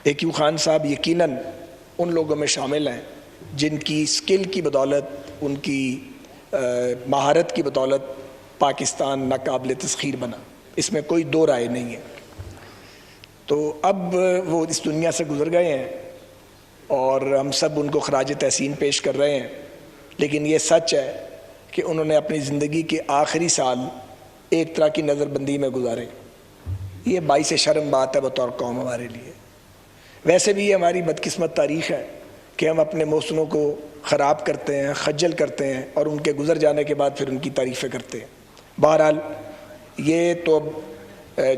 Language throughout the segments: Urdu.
AQ خان صاحب یقیناً ان لوگوں میں شامل ہیں جن کی سکل کی بدولت، ان کی مہارت کی بدولت پاکستان ناقابل تسخیر بنا، اس میں کوئی دو رائے نہیں ہے۔ تو اب وہ اس دنیا سے گزر گئے ہیں اور ہم سب ان کو خراج تحسین پیش کر رہے ہیں، لیکن یہ سچ ہے کہ انہوں نے اپنی زندگی کے آخری سال ایک طرح کی نظر بندی میں گزارے۔ یہ باعث شرم بات ہے بطور قوم ہمارے لیے۔ ویسے بھی یہ ہماری بدقسمت تاریخ ہے کہ ہم اپنے محسنوں کو خراب کرتے ہیں، خجل کرتے ہیں اور ان کے گزر جانے کے بعد پھر ان کی تعریفیں کرتے ہیں۔ بہرحال یہ تو اب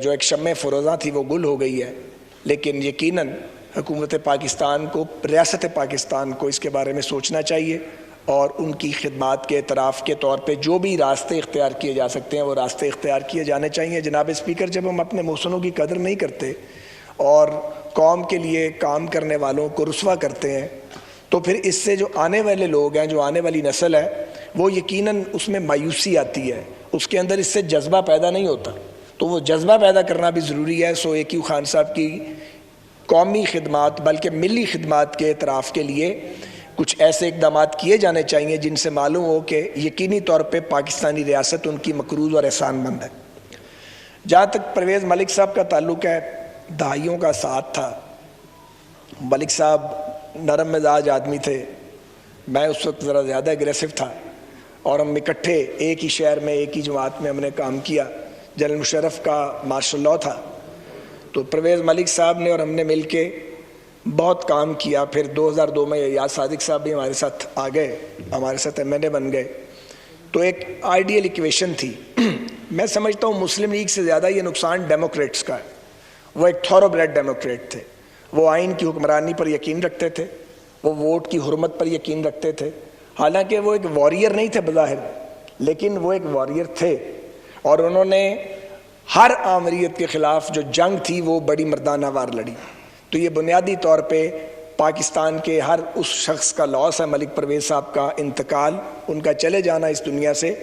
جو ایک شمع فروزاں تھی وہ گل ہو گئی ہے، لیکن یقیناً حکومت پاکستان کو، ریاست پاکستان کو اس کے بارے میں سوچنا چاہیے اور ان کی خدمات کے اعتراف کے طور پہ جو بھی راستے اختیار کیے جا سکتے ہیں وہ راستے اختیار کیے جانے چاہیے۔ جناب اسپیکر، جب ہم اپنے محسنوں کی قدر نہیں کرتے اور قوم کے لیے کام کرنے والوں کو رسوا کرتے ہیں تو پھر اس سے جو آنے والے لوگ ہیں، جو آنے والی نسل ہے، وہ یقیناً اس میں مایوسی آتی ہے، اس کے اندر اس سے جذبہ پیدا نہیں ہوتا۔ تو وہ جذبہ پیدا کرنا بھی ضروری ہے۔ سو AQ خان صاحب کی قومی خدمات بلکہ ملی خدمات کے اعتراف کے لیے کچھ ایسے اقدامات کیے جانے چاہیے جن سے معلوم ہو کہ یقینی طور پہ پاکستانی ریاست ان کی مقروض اور احسان مند ہے۔ جہاں تک پرویز ملک صاحب کا تعلق ہے، دہائیوں کا ساتھ تھا۔ ملک صاحب نرم مزاج آدمی تھے، میں اس وقت ذرا زیادہ اگریسو تھا اور ہم اکٹھے ایک ہی شہر میں ایک ہی جماعت میں ہم نے کام کیا۔ جنرل مشرف کا مارشل لاء تھا، تو پرویز ملک صاحب نے اور ہم نے مل کے بہت کام کیا۔ پھر 2002 میں یاز صادق صاحب بھی ہمارے ساتھ آ گئے، ہمارے ساتھ MNA بن گئے۔ تو ایک آئیڈیل ایکویشن تھی۔ میں سمجھتا ہوں مسلم لیگ سے زیادہ یہ نقصان ڈیموکریٹس کا ہے۔ وہ ایک تھورو بریڈ ڈیموکریٹ تھے، وہ آئین کی حکمرانی پر یقین رکھتے تھے، وہ ووٹ کی حرمت پر یقین رکھتے تھے۔ حالانکہ وہ ایک واریر نہیں تھے بظاہر، لیکن وہ ایک واریر تھے اور انہوں نے ہر آمریت کے خلاف جو جنگ تھی وہ بڑی مردانہ وار لڑی۔ تو یہ بنیادی طور پہ پاکستان کے ہر اس شخص کا لاس ہے، ملک پرویز صاحب کا انتقال، ان کا چلے جانا اس دنیا سے،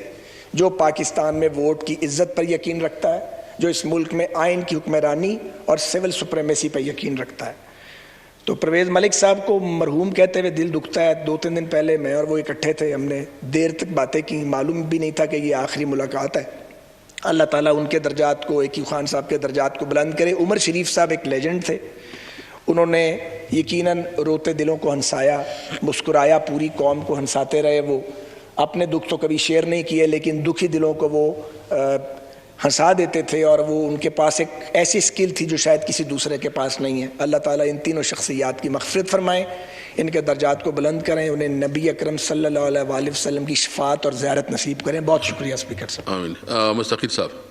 جو پاکستان میں ووٹ کی عزت پر یقین رکھتا ہے، جو اس ملک میں آئین کی حکمرانی اور سول سپریمیسی پر یقین رکھتا ہے۔ تو پرویز ملک صاحب کو مرحوم کہتے ہوئے دل دکھتا ہے۔ 2-3 دن پہلے میں اور وہ اکٹھے تھے، ہم نے دیر تک باتیں کی، معلوم بھی نہیں تھا کہ یہ آخری ملاقات ہے۔ اللہ تعالیٰ ان کے درجات کو، AQ خان صاحب کے درجات کو بلند کرے۔ عمر شریف صاحب ایک لیجنڈ تھے، انہوں نے یقیناً روتے دلوں کو ہنسایا، مسکرایا، پوری قوم کو ہنساتے رہے۔ وہ اپنے دکھ تو کبھی شیئر نہیں کیے، لیکن دکھی دلوں کو وہ ہنسا دیتے تھے، اور وہ ان کے پاس ایک ایسی سکل تھی جو شاید کسی دوسرے کے پاس نہیں ہے۔ اللہ تعالیٰ ان تینوں شخصیات کی مغفرت فرمائیں، ان کے درجات کو بلند کریں، انہیں نبی اکرم صلی اللہ علیہ وآلہ وسلم کی شفاعت اور زیارت نصیب کریں۔ بہت شکریہ اسپیکر صاحب۔ آمین۔ مستقل صاحب۔